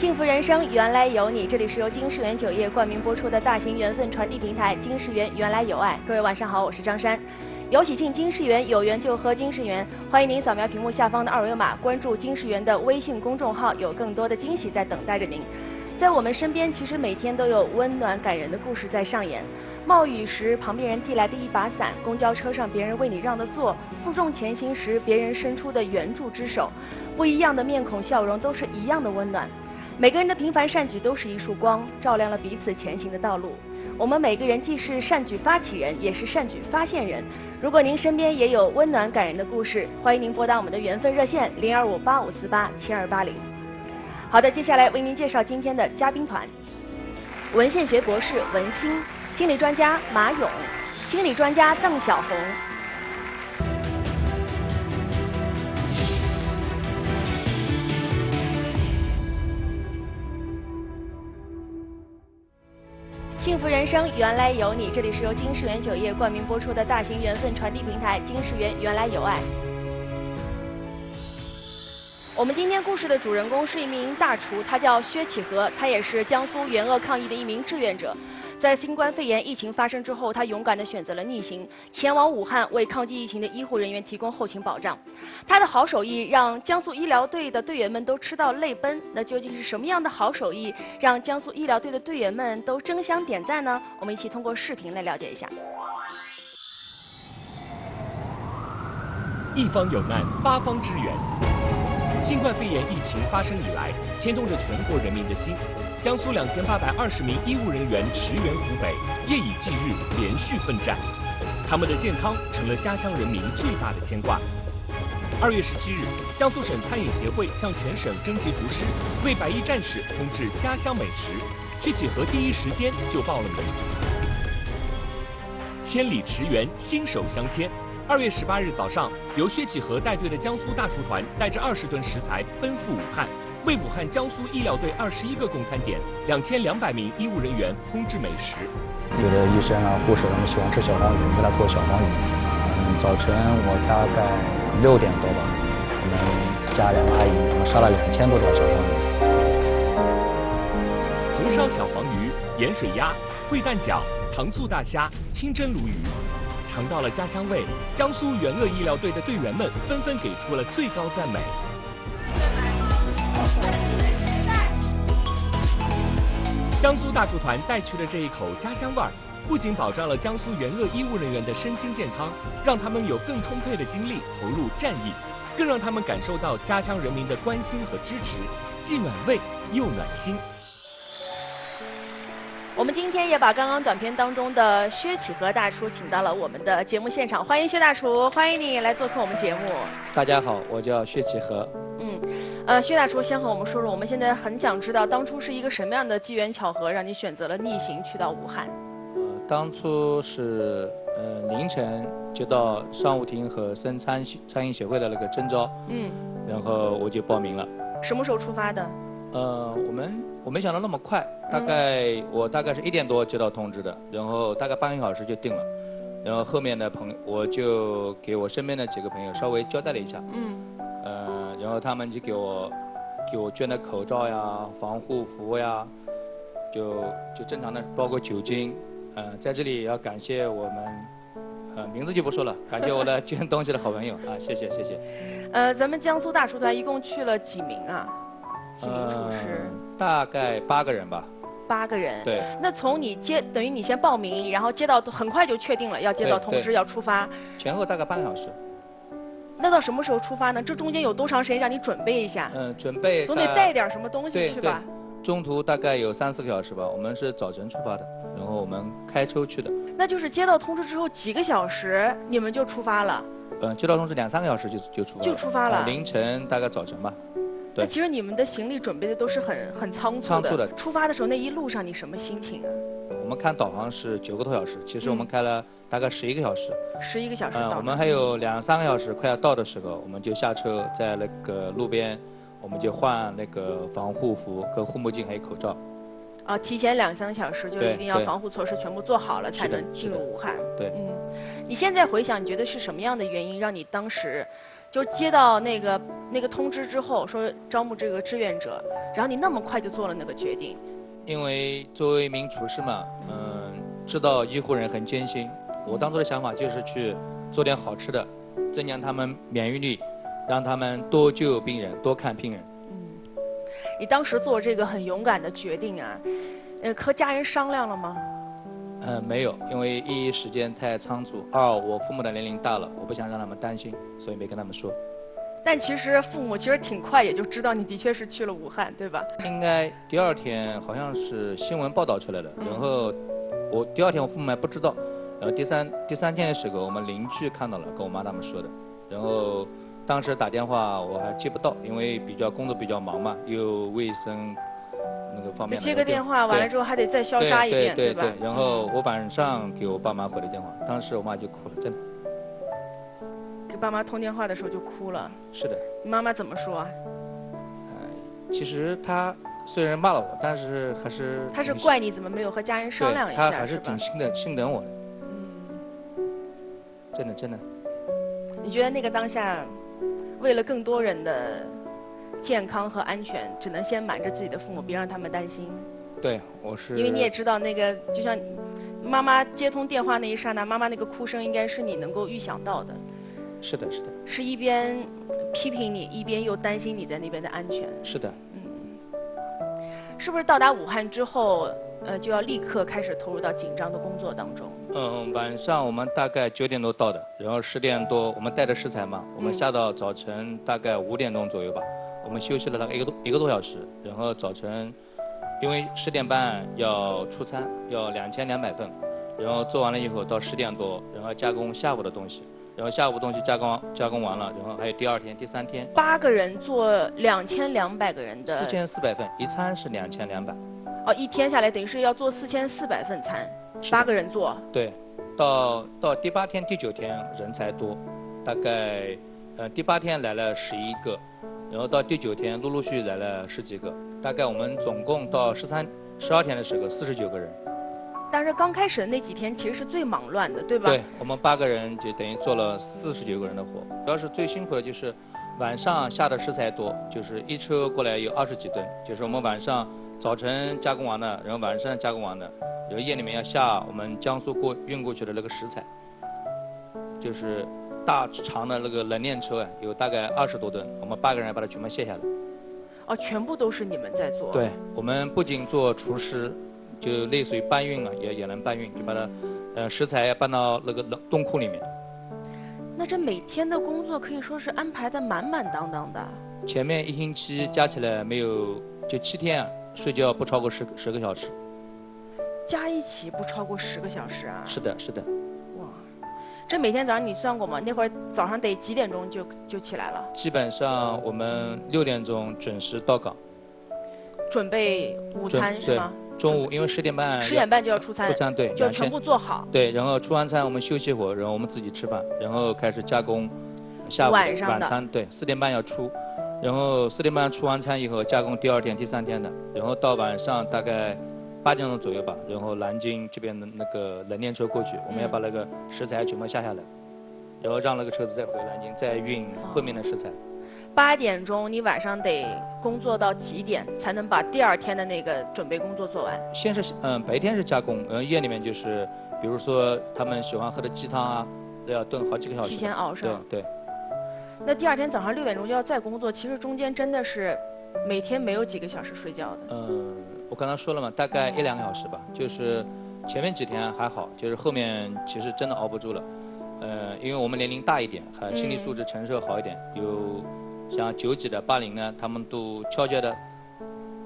幸福人生原来有你，这里是由金世缘酒业冠名播出的大型缘分传递平台金世缘原来有爱。各位晚上好，我是张珊。有喜庆金世缘，有缘就喝金世缘。欢迎您扫描屏幕下方的二维码，关注金世缘的微信公众号，有更多的惊喜在等待着您。在我们身边，其实每天都有温暖感人的故事在上演。冒雨时，旁边人递来的一把伞；公交车上，别人为你让的座；负重前行时，别人伸出的援助之手。不一样的面孔笑容，都是一样的温暖。每个人的平凡善举都是一束光，照亮了彼此前行的道路。我们每个人既是善举发起人，也是善举发现人。如果您身边也有温暖感人的故事，欢迎您拨打我们的缘分热线025854872280。好的，接下来为您介绍今天的嘉宾团：文献学博士文心，心理专家马勇，心理专家邓小红。幸福人生原来有你，这里是由金世缘酒业冠名播出的大型缘分传递平台金世缘原来有爱。我们今天故事的主人公是一名大厨，他叫薛启和，他也是江苏援鄂抗疫的一名志愿者。在新冠肺炎疫情发生之后，他勇敢地选择了逆行，前往武汉为抗击疫情的医护人员提供后勤保障。他的好手艺让江苏医疗队的队员们都吃到泪奔。那究竟是什么样的好手艺让江苏医疗队的队员们都争相点赞呢？我们一起通过视频来了解一下。一方有难，八方支援。新冠肺炎疫情发生以来，牵动着全国人民的心。江苏2820名医务人员驰援湖北，夜以继日，连续奋战。他们的健康成了家乡人民最大的牵挂。2月17日，江苏省餐饮协会向全省征集厨师，为百亿战士烹制家乡美食。薛启和第一时间就报了名。千里驰援，心手相牵。2月18日早上，由薛启和带队的江苏大厨团带着20吨食材奔赴武汉，为武汉江苏医疗队21个供餐点、2200名医务人员烹制美食。有的医生啊、护士他们喜欢吃小黄鱼，给他做小黄鱼。早晨我大概6点多吧，我们家2个阿姨他们杀了2000多条小黄鱼。红烧小黄鱼、盐水鸭、烩蛋饺、糖醋大虾、清蒸鲈鱼。尝到了家乡味，江苏援鄂医疗队的队员们纷纷给出了最高赞美。江苏大厨团带去了这一口家乡味儿，不仅保障了江苏援鄂医务人员的身心健康，让他们有更充沛的精力投入战役，更让他们感受到家乡人民的关心和支持，既暖胃又暖心。我们今天也把刚刚短片当中的薛启和大厨请到了我们的节目现场，欢迎薛大厨，欢迎你来做客我们节目。大家好，我叫薛启和。薛大厨先和我们说说，我们现在很想知道当初是一个什么样的机缘巧合，让你选择了逆行去到武汉？当初是凌晨接到商务厅和省餐饮协会的那个征召，然后我就报名了。什么时候出发的？我没想到那么快，我大概是1点多接到通知的，然后大概半个小时就定了，然后后面的我就给我身边的几个朋友稍微交代了一下，然后他们就给我捐的口罩呀、防护服呀，就正常的，包括酒精，在这里要感谢我们。名字就不说了，感谢我的捐东西的好朋友啊，谢谢。咱们江苏大厨团一共去了几名啊？几名厨师？大概8个人吧。8个人。对。那从你等于你先报名，然后接到很快就确定了要接到通知要出发。前后大概半个小时。那到什么时候出发呢？这中间有多长时间让你准备一下？准备总得带点什么东西去吧。对，中途大概有3、4个小时吧。我们是早晨出发的，然后我们开车去的。那就是接到通知之后几个小时，你们就出发了？接到通知2、3个小时就出发了。凌晨大概早晨吧。对。那其实你们的行李准备的都是很仓促的。出发的时候那一路上你什么心情啊？我们看导航是9个多小时，其实我们开了大概11个小时。11个小时到。我们还有2、3个小时快要到的时候，我们就下车，在那个路边，我们就换那个防护服、跟护目镜还有口罩。提前2、3小时就一定要防护措施全部做好了，才能进入武汉。对。你现在回想，你觉得是什么样的原因让你当时就接到那个通知之后，说招募这个志愿者，然后你那么快就做了那个决定。因为作为一名厨师嘛，知道医护人很艰辛，我当初的想法就是去做点好吃的，增强他们免疫力，让他们多救病人，多看病人。你当时做这个很勇敢的决定啊，和家人商量了吗？没有，因为一时间太仓促，二我父母的年龄大了，我不想让他们担心，所以没跟他们说。但其实父母其实挺快也就知道你的确是去了武汉，对吧？应该第二天好像是新闻报道出来的，然后第二天我父母还不知道，然后第三天的时候我们邻居看到了，跟我妈他们说的，然后当时打电话我还接不到，因为工作比较忙嘛，又卫生那个方面。接个电话完了之后还得再消杀一遍，对吧？然后我晚上给我爸妈回了电话，当时我妈就哭了，真的。给爸妈通电话的时候就哭了。是的。你妈妈怎么说啊？其实她虽然骂了我，但是还是。她是怪你怎么没有和家人商量一下，她还是挺心疼我的。真的。你觉得那个当下，为了更多人的健康和安全，只能先瞒着自己的父母，别让他们担心。对，我是。因为你也知道，那个就像妈妈接通电话那一刹那，妈妈那个哭声应该是你能够预想到的。是的。是一边批评你，一边又担心你在那边的安全。是的。是不是到达武汉之后，就要立刻开始投入到紧张的工作当中？晚上我们大概9点多到的，然后10点多我们带着食材嘛，我们下到早晨大概5点钟左右吧，我们休息了大概一个多小时，然后早晨因为10点半要出餐，要2200份，然后做完了以后到10点多，然后加工下午的东西。然后下午东西加工完了，然后还有第二天、第3天。8个人做2200个人的。4400份，一餐是2200。哦，一天下来等于是要做4400份餐，8个人做。对，到第8天、第9天人才多，大概第8天来了11个，然后到第9天陆陆续续来了10几个，大概我们总共到12天的时候49个人。但是刚开始的那几天其实是最忙乱的，对吧？对，我们8个人就等于做了49个人的活。主要是最辛苦的就是晚上下的食材多，就是一车过来有20几吨，就是我们晚上早晨加工完的，然后晚上加工完的，然后夜里面要下我们江苏运过去的那个食材，就是大长的那个冷链车有大概20多吨，我们8个人把它全部卸下来。哦，全部都是你们在做？对，我们不仅做厨师。就类似于搬运啊，也能搬运，就把它，食材搬到那个冻库里面。那这每天的工作可以说是安排的满满当当的。前面1星期加起来没有，就7天睡觉不超过10个小时。加一起不超过10个小时啊？是的。哇，这每天早上你算过吗？那会儿早上得几点钟就起来了？基本上我们6点钟准时到岗。准备午餐是吗？中午因为10点半就要出餐。出餐对，就全部做好。对，然后出完餐我们休息会儿，然后我们自己吃饭，然后开始加工下午晚餐。对，4点半要出，然后4点半出完餐以后加工第2天、第3天的，然后到晚上大概8点钟左右吧，然后南京这边的那个冷链车过去，我们要把那个食材全部下下来，然后让那个车子再回南京再运后面的食材。8点钟，你晚上得工作到几点才能把第2天的那个准备工作做完？先是白天是加工，夜里面就是比如说他们喜欢喝的鸡汤啊，都要炖好几个小时。提前熬上。对。那第2天早上6点钟就要再工作，其实中间真的是每天没有几个小时睡觉的。我刚才说了嘛，大概1-2个小时吧，就是前面几天还好，就是后面其实真的熬不住了。因为我们年龄大一点，还心理素质承受好一点，有。像9几的、80呢，他们都悄悄的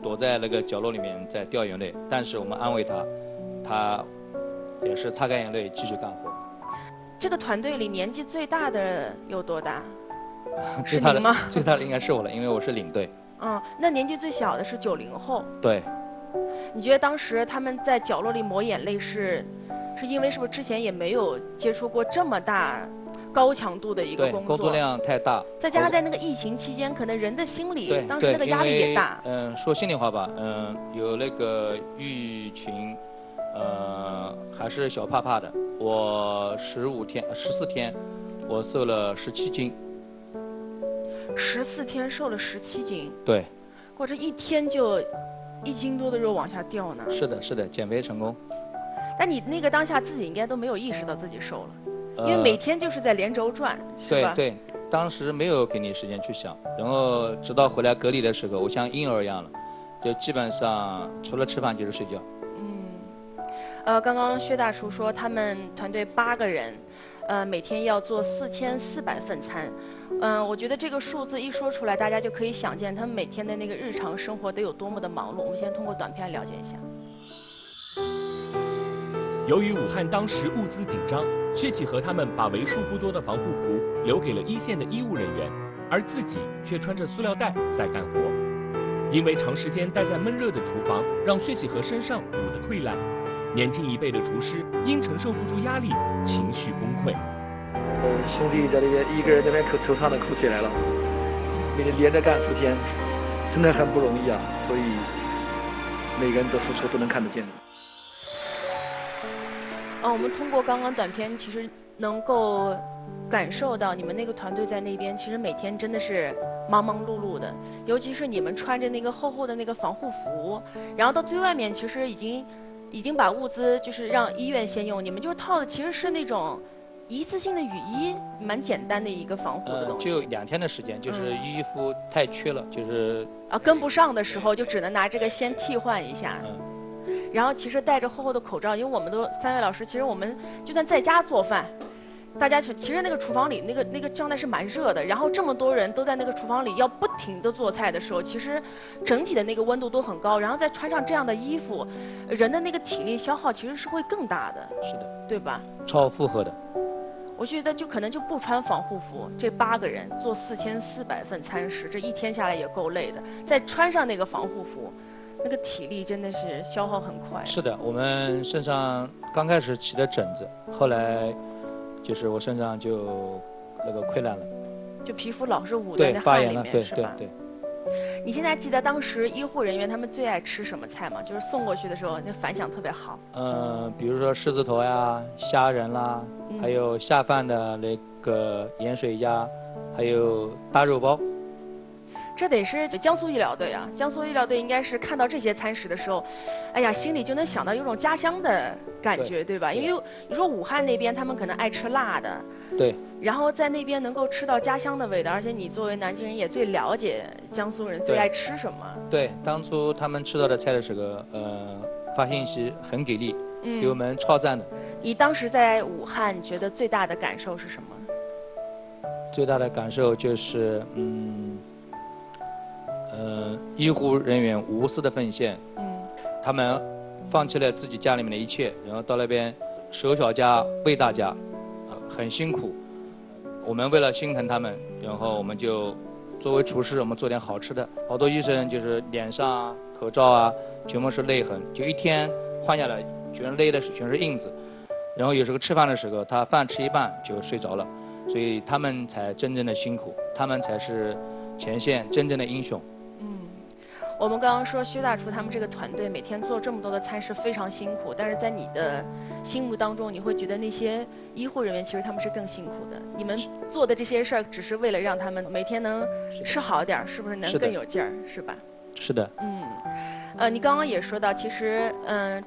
躲在那个角落里面在掉眼泪，但是我们安慰他，他也是擦干眼泪继续干活。这个团队里年纪最大的有多大？是您吗？最大的应该是我了，因为我是领队。那年纪最小的是90后。对。你觉得当时他们在角落里抹眼泪是因为是不是之前也没有接触过这么大？高强度的一个工作，工作量太大，再加上在那个疫情期间，可能人的心理当时那个压力也大。说心里话吧，有那个疫情，还是小怕怕的。我14天，我瘦了17斤。14天瘦了17斤，对，哇，这一天就1斤多的肉往下掉呢。是的，是的，减肥成功。但你那个当下自己应该都没有意识到自己瘦了，因为每天就是在连轴转，是吧？对对，当时没有给你时间去想，然后直到回来隔离的时候，我像婴儿一样了，就基本上除了吃饭就是睡觉。刚刚薛大厨说他们团队8个人，每天要做4400份餐。我觉得这个数字一说出来，大家就可以想见他们每天的那个日常生活得有多么的忙碌。我们先通过短片了解一下。由于武汉当时物资紧张，薛启和他们把为数不多的防护服留给了一线的医务人员，而自己却穿着塑料袋在干活。因为长时间待在闷热的厨房，让薛启和身上捂得溃烂。年轻一辈的厨师因承受不住压力，情绪崩溃。兄弟在那边一个人在那边惆怅的哭起来了，每天连着干4天，真的很不容易啊！所以每个人的付出都能看得见。我们通过刚刚短片，其实能够感受到你们那个团队在那边，其实每天真的是忙忙碌碌的，尤其是你们穿着那个厚厚的那个防护服，然后到最外面，其实已经把物资就是让医院先用，你们就是套的其实是那种一次性的雨衣，蛮简单的一个防护的东西。就2天的时间，就是衣服太缺了，就是跟不上的时候就只能拿这个先替换一下。然后其实戴着厚厚的口罩，因为我们都3位老师，其实我们就算在家做饭，大家其实那个厨房里那个状态是蛮热的，然后这么多人都在那个厨房里要不停的做菜的时候，其实整体的那个温度都很高，然后再穿上这样的衣服，人的那个体力消耗其实是会更大的。是的，对吧？超负荷的。我觉得就可能就不穿防护服，这8个人做4400份餐食，这一天下来也够累的，再穿上那个防护服，那个体力真的是消耗很快。是的，我们身上刚开始起的疹子，后来就是我身上就那个溃烂了，就皮肤老是捂在那汗里面，是吧？对。你现在记得当时医护人员他们最爱吃什么菜吗？就是送过去的时候，那反响特别好。比如说狮子头呀、虾仁啦，还有下饭的那个盐水鸭，还有大肉包。这得是江苏医疗队啊！江苏医疗队应该是看到这些餐食的时候，哎呀，心里就能想到有种家乡的感觉，对吧？因为你说武汉那边他们可能爱吃辣的，对。然后在那边能够吃到家乡的味道，而且你作为南京人也最了解江苏人最爱吃什么。对，当初他们吃到的菜的时候，发信息很给力，给我们超赞的。你当时在武汉觉得最大的感受是什么？最大的感受就是，医护人员无私的奉献，他们放弃了自己家里面的一切，然后到那边守小家为大家，很辛苦。我们为了心疼他们，然后我们就作为厨师，我们做点好吃的。好多医生就是脸上啊、口罩啊，全部是泪痕，就一天换下来，全是勒的全是印子。然后有时候吃饭的时候，他饭吃一半就睡着了，所以他们才真正的辛苦，他们才是前线真正的英雄。我们刚刚说薛大厨他们这个团队每天做这么多的餐食非常辛苦，但是在你的心目当中，你会觉得那些医护人员其实他们是更辛苦的。你们做的这些事儿只是为了让他们每天能吃好点儿，是不是能更有劲儿，是吧？是的。你刚刚也说到，其实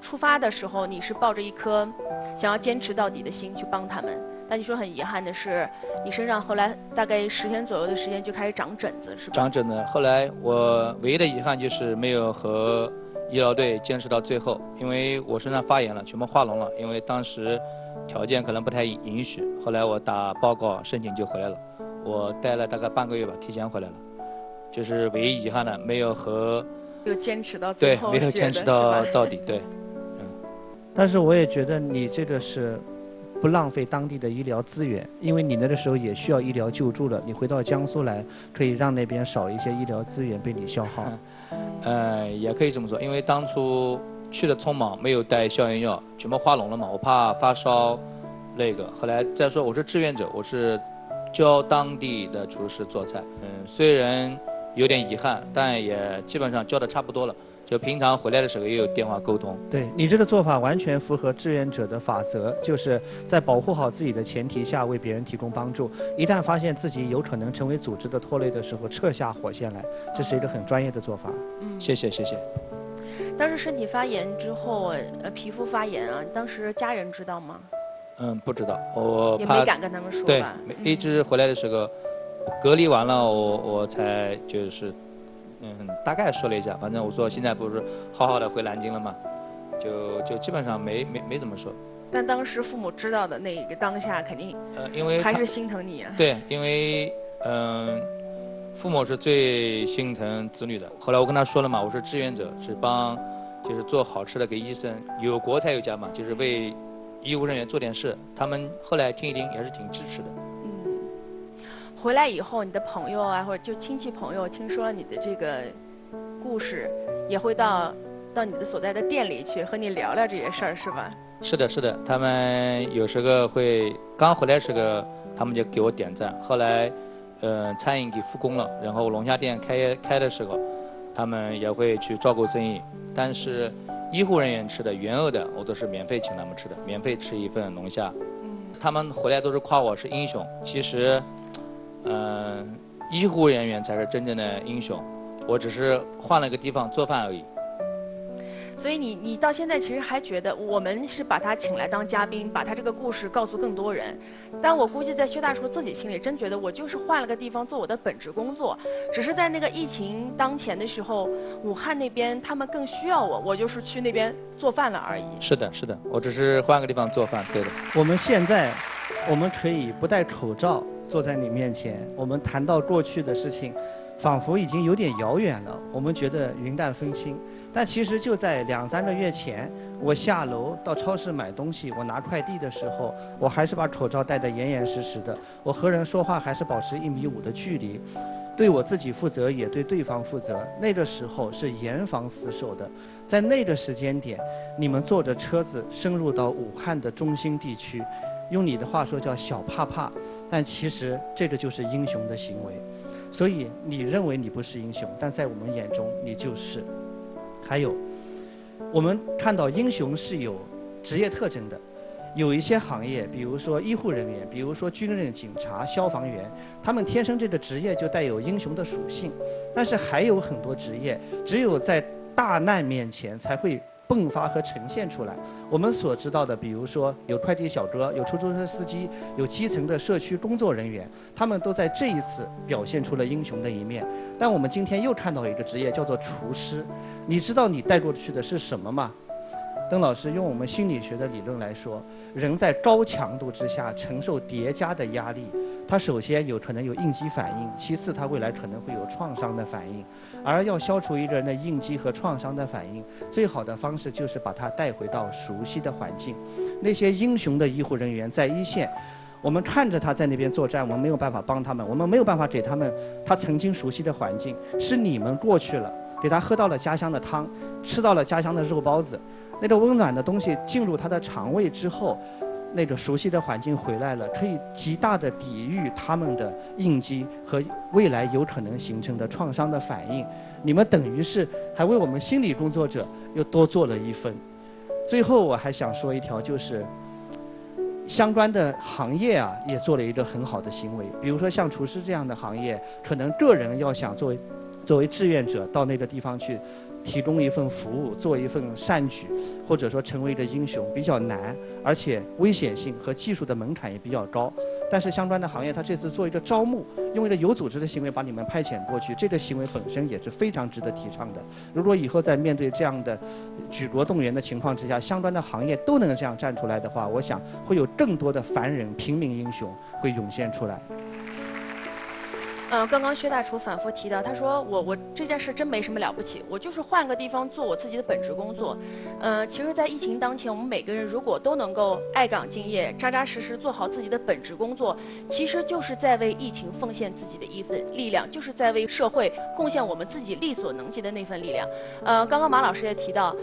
出发的时候你是抱着一颗想要坚持到底的心去帮他们。但你说很遗憾的是，你身上后来大概10天左右的时间就开始长疹子，是吧？长疹子。后来我唯一的遗憾就是没有和医疗队坚持到最后，因为我身上发炎了，全部化脓了。因为当时条件可能不太允许。后来我打报告申请就回来了，我待了大概半个月吧，提前回来了。就是唯一遗憾的，没有坚持到最后。对，没有坚持到底。对。但是我也觉得你这个是不浪费当地的医疗资源，因为你那个时候也需要医疗救助了。你回到江苏来，可以让那边少一些医疗资源被你消耗。也可以这么说，因为当初去的匆忙，没有带消炎药，全部化脓了嘛，我怕发烧那个。后来再说我是志愿者，我是教当地的厨师做菜。虽然有点遗憾，但也基本上教的差不多了。就平常回来的时候也有电话沟通。对你这个做法完全符合志愿者的法则，就是在保护好自己的前提下为别人提供帮助。一旦发现自己有可能成为组织的拖累的时候，撤下火线来，这是一个很专业的做法。谢谢谢谢。当时身体发炎之后，皮肤发炎啊，当时家人知道吗？不知道，我怕也没敢跟他们说对吧。，一直回来的时候，隔离完了我才就是大概说了一下，反正我说现在不是好好的回南京了嘛，就基本上没怎么说。但当时父母知道的那个当下，肯定因为还是心疼你啊。对，因为父母是最心疼子女的。后来我跟他说了嘛，我是志愿者，是帮就是做好吃的给医生，有国才有家嘛，就是为医务人员做点事。他们后来听一听也是挺支持的。回来以后，你的朋友啊，或者就亲戚朋友，听说了你的这个故事，也会到你的所在的店里去和你聊聊这些事儿，是吧？是的，是的，他们有时候会刚回来的时候，他们就给我点赞。后来，餐饮给复工了，然后龙虾店开的时候，他们也会去照顾生意。但是医护人员吃的原额的，我都是免费请他们吃的，免费吃一份龙虾。他们回来都是夸我是英雄，其实，医护人员才是真正的英雄，我只是换了个地方做饭而已。所以你到现在其实还觉得我们是把他请来当嘉宾，把他这个故事告诉更多人。但我估计在薛大厨自己心里真觉得我就是换了个地方做我的本职工作，只是在那个疫情当前的时候，武汉那边他们更需要我，我就是去那边做饭了而已。是的，是的，我只是换个地方做饭，对的。我们现在，我们可以不戴口罩坐在你面前，我们谈到过去的事情，仿佛已经有点遥远了，我们觉得云淡风轻。但其实就在2-3个月前，我下楼到超市买东西，我拿快递的时候，我还是把口罩戴得严严实实的，我和人说话还是保持1.5米的距离，对我自己负责，也对对方负责。那个时候是严防死守的，在那个时间点，你们坐着车子深入到武汉的中心地区，用你的话说叫小怕怕，但其实这个就是英雄的行为。所以你认为你不是英雄，但在我们眼中你就是。还有，我们看到英雄是有职业特征的，有一些行业，比如说医护人员，比如说军人、警察、消防员，他们天生这个职业就带有英雄的属性。但是还有很多职业，只有在大难面前才会迸发和呈现出来。我们所知道的，比如说有快递小哥，有出租车司机，有基层的社区工作人员，他们都在这一次表现出了英雄的一面。但我们今天又看到一个职业叫做厨师，你知道你带过去的是什么吗？邓老师用我们心理学的理论来说，人在高强度之下承受叠加的压力，他首先有可能有应激反应，其次他未来可能会有创伤的反应。而要消除一个人的应激和创伤的反应，最好的方式就是把他带回到熟悉的环境。那些英雄的医护人员在一线，我们看着他在那边作战，我们没有办法帮他们，我们没有办法给他们他曾经熟悉的环境，是你们过去了，给他喝到了家乡的汤，吃到了家乡的肉包子，那个温暖的东西进入他的肠胃之后，那个熟悉的环境回来了，可以极大的抵御他们的应激和未来有可能形成的创伤的反应。你们等于是还为我们心理工作者又多做了一分。最后我还想说一条，就是相关的行业啊，也做了一个很好的行为。比如说像厨师这样的行业，可能个人要想作为志愿者到那个地方去提供一份服务，做一份善举，或者说成为一个英雄比较难，而且危险性和技术的门槛也比较高。但是相关的行业，他这次做一个招募，用一个有组织的行为把你们派遣过去，这个行为本身也是非常值得提倡的。如果以后在面对这样的举国动员的情况之下，相关的行业都能这样站出来的话，我想会有更多的凡人、平民英雄会涌现出来。刚刚薛大厨反复提到，他说我这件事真没什么了不起，我就是换个地方做我自己的本职工作。其实，在疫情当前，我们每个人如果都能够爱岗敬业、扎扎实实做好自己的本职工作，其实就是在为疫情奉献自己的一份力量，就是在为社会贡献我们自己力所能及的那份力量。刚刚马老师也提到，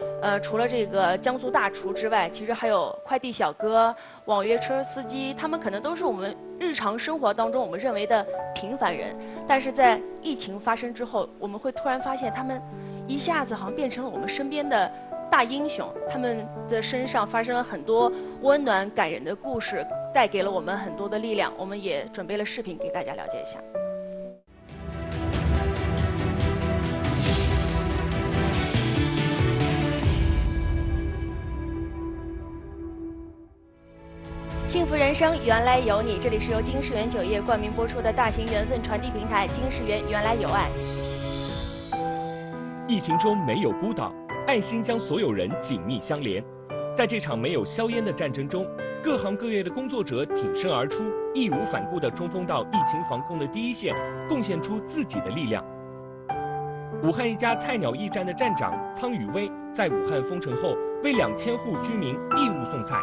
除了这个江苏大厨之外，其实还有快递小哥、网约车司机，他们可能都是我们日常生活当中我们认为的平凡人。人，但是在疫情发生之后，我们会突然发现他们一下子好像变成了我们身边的大英雄，他们的身上发生了很多温暖感人的故事，带给了我们很多的力量。我们也准备了视频给大家了解一下。幸福人生原来有你，这里是由金世缘酒业冠名播出的大型缘分传递平台金世缘原来有爱。疫情中没有孤岛，爱心将所有人紧密相连。在这场没有硝烟的战争中，各行各业的工作者挺身而出，义无反顾地冲锋到疫情防控的第一线，贡献出自己的力量。武汉一家菜鸟驿站的站长苍宇威在武汉封城后，为2000户居民义务送菜。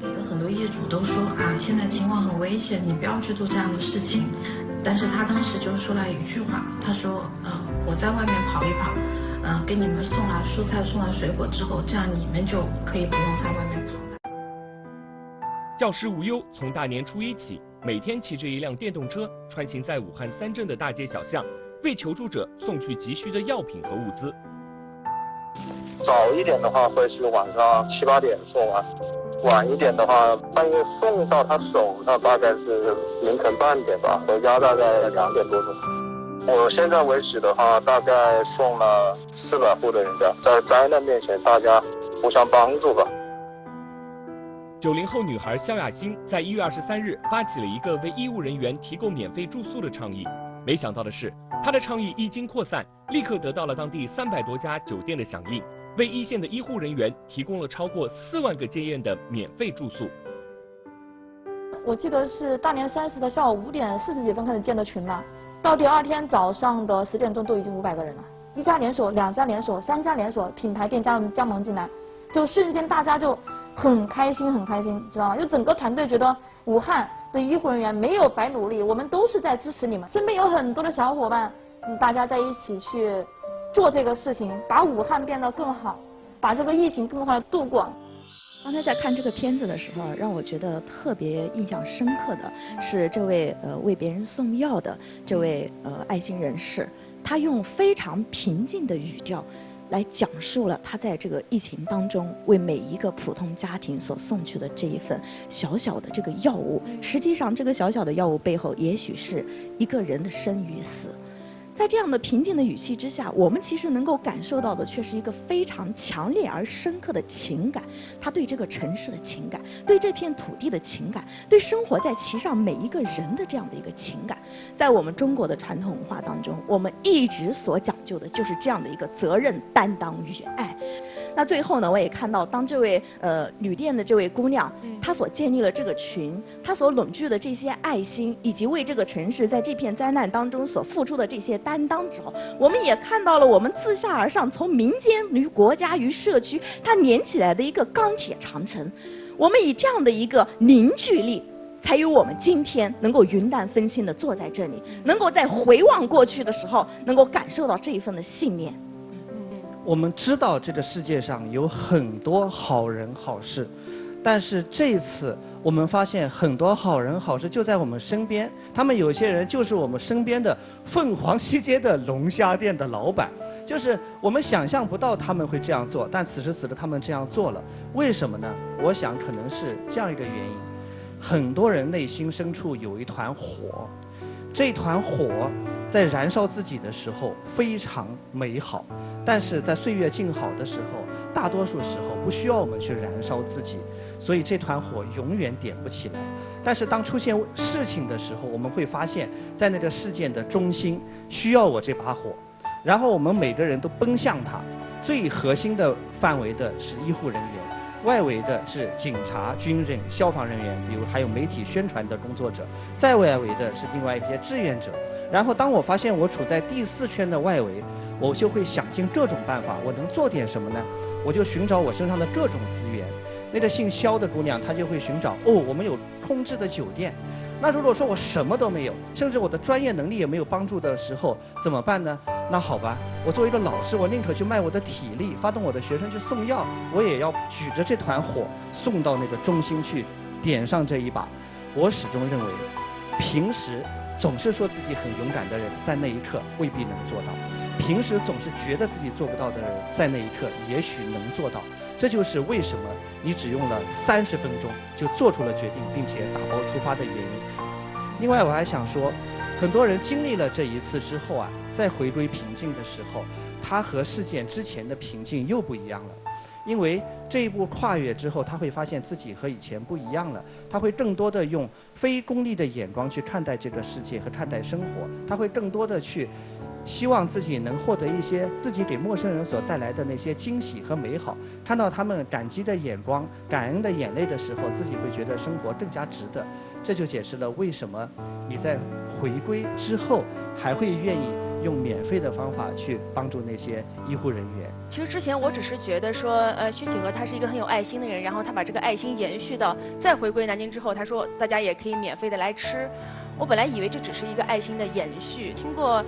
有很多业主都说啊，现在情况很危险，你不要去做这样的事情。但是他当时就说了一句话，他说，我在外面跑一跑，给你们送来蔬菜、送来水果之后，这样你们就可以不用在外面跑了。教师无忧从大年初一起，每天骑着一辆电动车穿行在武汉3镇的大街小巷，为求助者送去急需的药品和物资。早一点的话会是晚上7、8点送完。晚一点的话，半夜送到他手上大概是凌晨半点吧，回家大概2点多钟。我现在为止的话，大概送了400户的人家，在灾难面前，大家互相帮助吧。90后女孩肖亚欣在1月23日发起了一个为医务人员提供免费住宿的倡议，没想到的是，她的倡议一经扩散，立刻得到了当地300多家酒店的响应。为一线的医护人员提供了超过4万个监院的免费住宿。我记得是大年30的下午5点40几分开始建的群嘛，到第2天早上的10点钟都已经500个人了。1家连锁、2家连锁、3家连锁品牌店加盟进来，就瞬间大家就很开心，知道吗？就整个团队觉得武汉的医护人员没有白努力，我们都是在支持你们。身边有很多的小伙伴，大家在一起去做这个事情，把武汉变得更好，把这个疫情更好的度过。刚才在看这个片子的时候，让我觉得特别印象深刻的是这位为别人送药的这位爱心人士，他用非常平静的语调来讲述了他在这个疫情当中为每一个普通家庭所送去的这一份小小的这个药物。实际上，这个小小的药物背后，也许是一个人的生与死。在这样的平静的语气之下，我们其实能够感受到的却是一个非常强烈而深刻的情感，他对这个城市的情感，对这片土地的情感，对生活在其上每一个人的这样的一个情感。在我们中国的传统文化当中，我们一直所讲究的就是这样的一个责任担当与爱。那最后呢，我也看到，当这位旅店的这位姑娘，她所建立了这个群，她所拢聚的这些爱心，以及为这个城市在这片灾难当中所付出的这些担当之后，我们也看到了我们自下而上，从民间与国家与社区，它连起来的一个钢铁长城。我们以这样的一个凝聚力，才有我们今天能够云淡风轻地坐在这里，能够在回望过去的时候，能够感受到这一份的信念。我们知道这个世界上有很多好人好事，但是这次我们发现很多好人好事就在我们身边，他们有些人就是我们身边的凤凰西街的龙虾店的老板，就是我们想象不到他们会这样做，但此时此刻他们这样做了，为什么呢？我想可能是这样一个原因，很多人内心深处有一团火，这团火在燃烧自己的时候非常美好，但是在岁月静好的时候，大多数时候不需要我们去燃烧自己，所以这团火永远点不起来。但是当出现事情的时候，我们会发现在那个事件的中心需要我这把火，然后我们每个人都奔向它。最核心的范围的是医护人员，外围的是警察、军人、消防人员，比如还有媒体宣传的工作者，再外围的是另外一些志愿者。然后当我发现我处在第4圈的外围，我就会想尽各种办法，我能做点什么呢？我就寻找我身上的各种资源。那个姓肖的姑娘，她就会寻找，我们有空置的酒店。那如果说我什么都没有，甚至我的专业能力也没有帮助的时候，怎么办呢？那好吧，我作为一个老师，我宁可去卖我的体力，发动我的学生去送药，我也要举着这团火送到那个中心去，点上这一把。我始终认为，平时总是说自己很勇敢的人，在那一刻未必能做到；平时总是觉得自己做不到的人，在那一刻也许能做到。这就是为什么你只用了30分钟就做出了决定，并且打包出发的原因。另外，我还想说，很多人经历了这一次之后啊，再回归平静的时候，他和事件之前的平静又不一样了。因为这一步跨越之后，他会发现自己和以前不一样了，他会更多的用非功利的眼光去看待这个世界和看待生活，他会更多的去希望自己能获得一些自己给陌生人所带来的那些惊喜和美好，看到他们感激的眼光、感恩的眼泪的时候，自己会觉得生活更加值得。这就解释了为什么你在回归之后还会愿意用免费的方法去帮助那些医护人员。其实之前我只是觉得说，薛启和他是一个很有爱心的人，然后他把这个爱心延续到再回归南京之后，他说大家也可以免费的来吃。我本来以为这只是一个爱心的延续，听过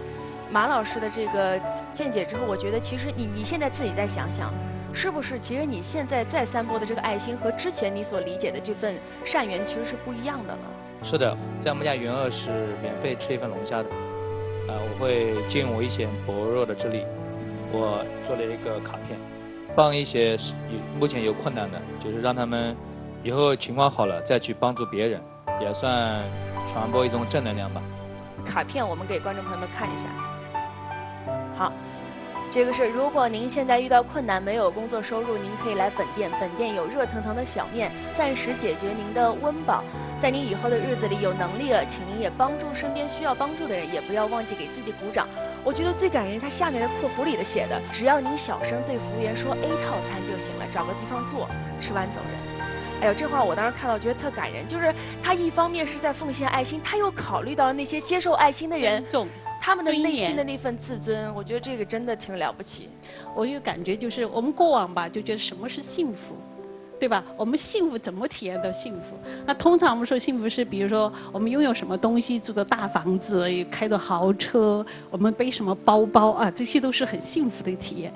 马老师的这个见解之后，我觉得其实你现在自己再想想，是不是其实你现在在散播的这个爱心和之前你所理解的这份善缘其实是不一样的呢？是的，在我们家元鄂是免费吃一份龙虾的。我会尽我一些薄弱的之力，我做了一个卡片，帮一些目前有困难的，就是让他们以后情况好了再去帮助别人，也算传播一种正能量吧。卡片我们给观众朋友们看一下。好，这个是如果您现在遇到困难没有工作收入，您可以来本店，本店有热腾腾的小面，暂时解决您的温饱。在您以后的日子里有能力了，请您也帮助身边需要帮助的人，也不要忘记给自己鼓掌。我觉得最感人，他下面的括弧里的写的，只要您小声对服务员说 A 套餐就行了，找个地方坐，吃完走人。哎呦，这话我当时看到觉得特感人，就是他一方面是在奉献爱心，他又考虑到了那些接受爱心的人，他们的内心的那份自尊，我觉得这个真的挺了不起。我有感觉就是我们过往吧，就觉得什么是幸福。对吧？我们幸福怎么体验到幸福？那通常我们说幸福是，比如说我们拥有什么东西，住的大房子，开的豪车，我们背什么包包啊，这些都是很幸福的体验。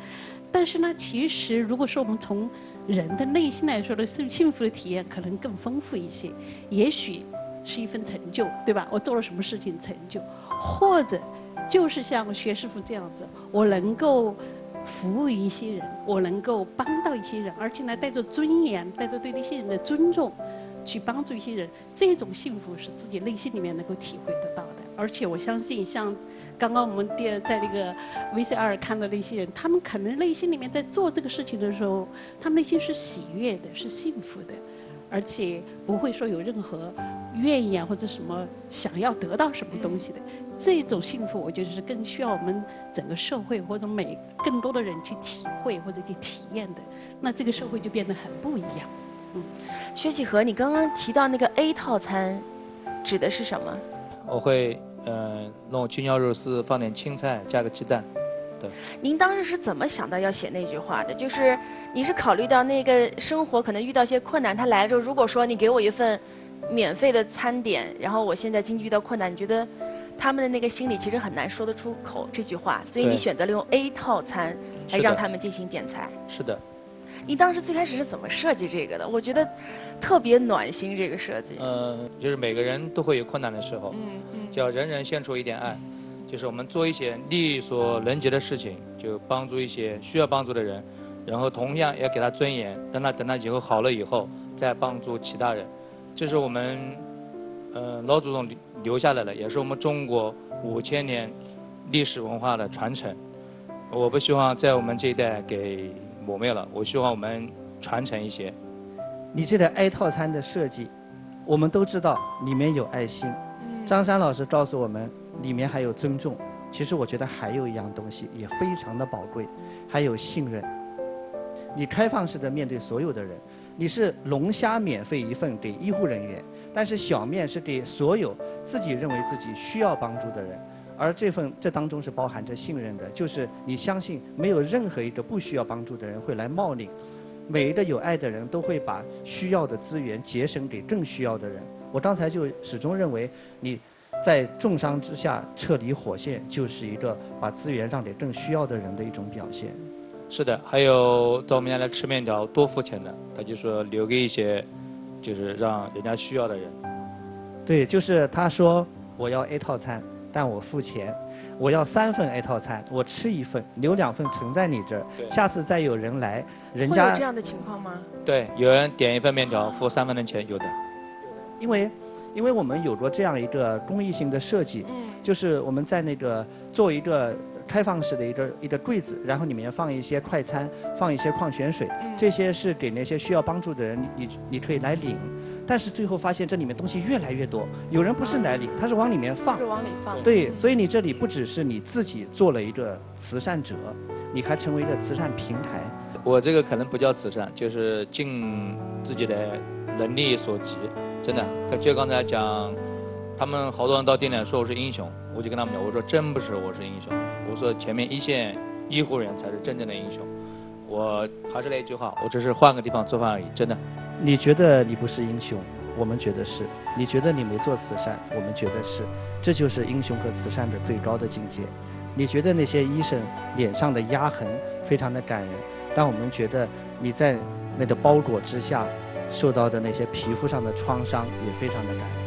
但是呢，其实如果说我们从人的内心来说的幸福的体验，可能更丰富一些。也许是一份成就，对吧？我做了什么事情成就，或者就是像薛师傅这样子，我能够服务一些人，我能够帮到一些人，而且呢，带着尊严，带着对那些人的尊重，去帮助一些人，这种幸福是自己内心里面能够体会得到的。而且我相信，像刚刚我们在那个 VCR 看到那些人，他们可能内心里面在做这个事情的时候，他们内心是喜悦的，是幸福的，而且不会说有任何怨言或者什么想要得到什么东西的。这种幸福，我觉得是更需要我们整个社会或者更多的人去体会或者去体验的。那这个社会就变得很不一样。薛启和，你刚刚提到那个 A 套餐，指的是什么？我会弄鸡尿肉丝，放点青菜，加个鸡蛋。对。您当时是怎么想到要写那句话的？就是你是考虑到那个生活可能遇到一些困难，他来了之后，如果说你给我一份免费的餐点，然后我现在经济遇到困难，你觉得他们的那个心里其实很难说得出口这句话，所以你选择了用 A 套餐来让他们进行点菜。是的。你当时最开始是怎么设计这个的？我觉得特别暖心，这个设计。就是每个人都会有困难的时候，叫人人献出一点爱，就是我们做一些力所能及的事情，就帮助一些需要帮助的人，然后同样也给他尊严，让他等他以后好了以后再帮助其他人。这是我们老祖宗留下来的，也是我们中国5000年历史文化的传承。我不希望在我们这一代给抹灭了，我希望我们传承一些。你这个 A 套餐的设计，我们都知道里面有爱心。张山老师告诉我们，里面还有尊重。其实我觉得还有一样东西也非常的宝贵，还有信任。你开放式的面对所有的人，你是龙虾免费一份给医护人员，但是小面是给所有自己认为自己需要帮助的人。而这当中是包含着信任的，就是你相信没有任何一个不需要帮助的人会来冒领，每一个有爱的人都会把需要的资源节省给更需要的人。我刚才就始终认为，你在重伤之下撤离火线，就是一个把资源让给更需要的人的一种表现。是的，还有到我们家来吃面条多付钱的，他就说留给一些，就是让人家需要的人。对，就是他说我要 A 套餐，但我付钱；我要3份 A 套餐，我吃1份，留2份存在你这儿。下次再有人来，人家会有这样的情况吗？对，有人点1份面条付3份的钱，有的。因为我们有过这样一个公益性的设计，就是我们在那个做一个开放式的一个柜子，然后里面放一些快餐，放一些矿泉水，这些是给那些需要帮助的人，你可以来领。但是最后发现这里面东西越来越多，有人不是来领，他是往里面放，是往里放。对，所以你这里不只是你自己做了一个慈善者，你还成为一个慈善平台。我这个可能不叫慈善，就是尽自己的能力所及，真的。就刚才讲，他们好多人到店里说我是英雄，我就跟他们讲，我说真不是我是英雄，我说前面1线医护人员才是真正的英雄。我还是那一句话，我只是换个地方做饭而已，真的。你觉得你不是英雄，我们觉得是；你觉得你没做慈善，我们觉得是。这就是英雄和慈善的最高的境界。你觉得那些医生脸上的压痕非常的感人，但我们觉得你在那个包裹之下受到的那些皮肤上的创伤也非常的感人。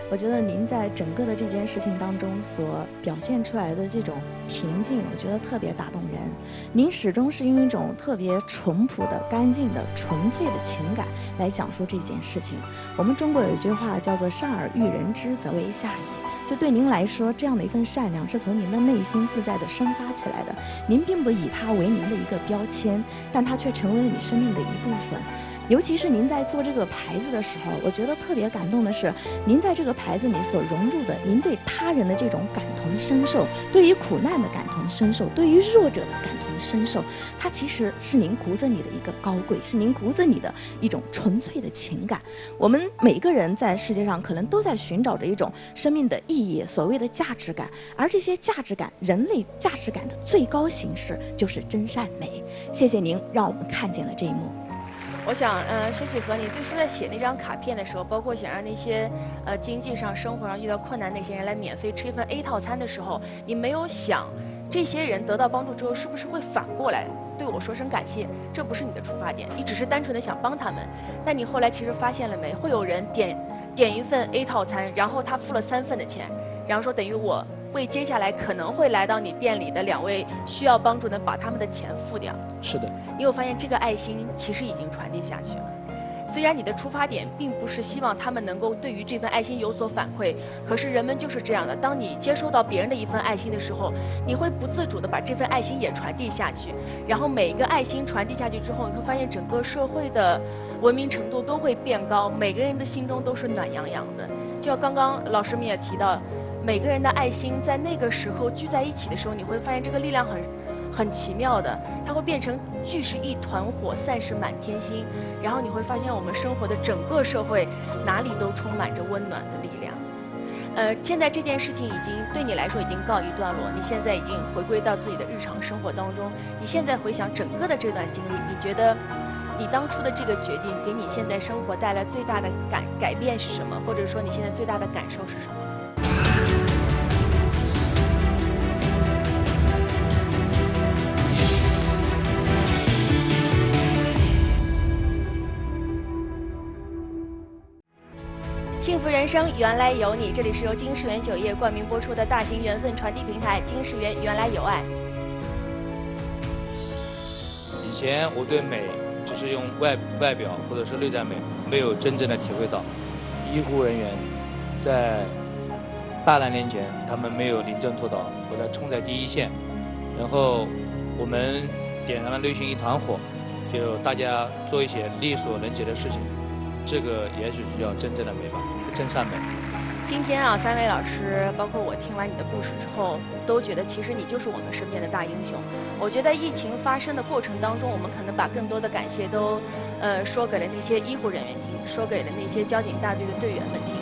我觉得您在整个的这件事情当中所表现出来的这种平静，我觉得特别打动人。您始终是用一种特别淳朴的、干净的、纯粹的情感来讲述这件事情。我们中国有一句话叫做“善而育人之，则为下矣”。就对您来说，这样的一份善良是从您的内心自在地生发起来的。您并不以它为您的一个标签，但它却成为了你生命的一部分。尤其是您在做这个牌子的时候，我觉得特别感动的是，您在这个牌子里所融入的，您对他人的这种感同身受，对于苦难的感同身受，对于弱者的感同身受，它其实是您骨子里的一个高贵，是您骨子里的一种纯粹的情感。我们每一个人在世界上可能都在寻找着一种生命的意义，所谓的价值感，而这些价值感，人类价值感的最高形式就是真善美。谢谢您，让我们看见了这一幕。我想，薛启和，你最初在写那张卡片的时候，包括想让那些经济上、生活上遇到困难那些人来免费吃一份 A 套餐的时候，你没有想这些人得到帮助之后是不是会反过来对我说声感谢？这不是你的出发点，你只是单纯的想帮他们。但你后来其实发现了没？会有人点一份 A 套餐，然后他付了3份的钱，然后说等于我为接下来可能会来到你店里的2位需要帮助的人把他们的钱付掉。是的。你有发现这个爱心其实已经传递下去了。虽然你的出发点并不是希望他们能够对于这份爱心有所反馈，可是人们就是这样的，当你接收到别人的一份爱心的时候，你会不自主的把这份爱心也传递下去，然后每一个爱心传递下去之后，你会发现整个社会的文明程度都会变高，每个人的心中都是暖洋洋的。就像刚刚老师们也提到，每个人的爱心在那个时候聚在一起的时候，你会发现这个力量很奇妙的，它会变成聚是一团火，散是满天星，然后你会发现我们生活的整个社会哪里都充满着温暖的力量。现在这件事情已经对你来说已经告一段落，你现在已经回归到自己的日常生活当中。你现在回想整个的这段经历，你觉得你当初的这个决定给你现在生活带来最大的改变是什么？或者说你现在最大的感受是什么？幸福人生原来有你，这里是由金世缘酒业冠名播出的大型缘分传递平台金世缘原来有爱。以前我对美只是用外表或者是内在美，没有真正的体会到医护人员在大难年前他们没有临阵脱逃，或者冲在第一线，然后我们点燃了内心一团火，就大家做一些力所能及的事情，这个也许就叫真正的美吧，真善美。今天啊，3位老师，包括我听完你的故事之后，都觉得其实你就是我们身边的大英雄。我觉得疫情发生的过程当中，我们可能把更多的感谢都，说给了那些医护人员听，说给了那些交警大队的队员们听。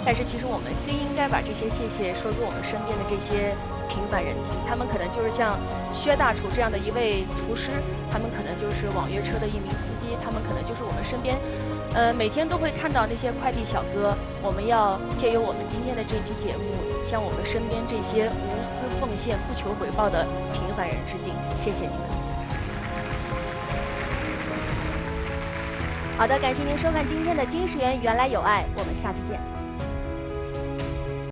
但是其实我们更应该把这些谢谢说给我们身边的这些平凡人听，他们可能就是像薛大厨这样的一位厨师，他们可能就是网约车的一名司机，他们可能就是我们身边每天都会看到那些快递小哥。我们要借由我们今天的这期节目，向我们身边这些无私奉献、不求回报的平凡人致敬，谢谢你们。好的，感谢您收看今天的金世缘原来有爱，我们下期见。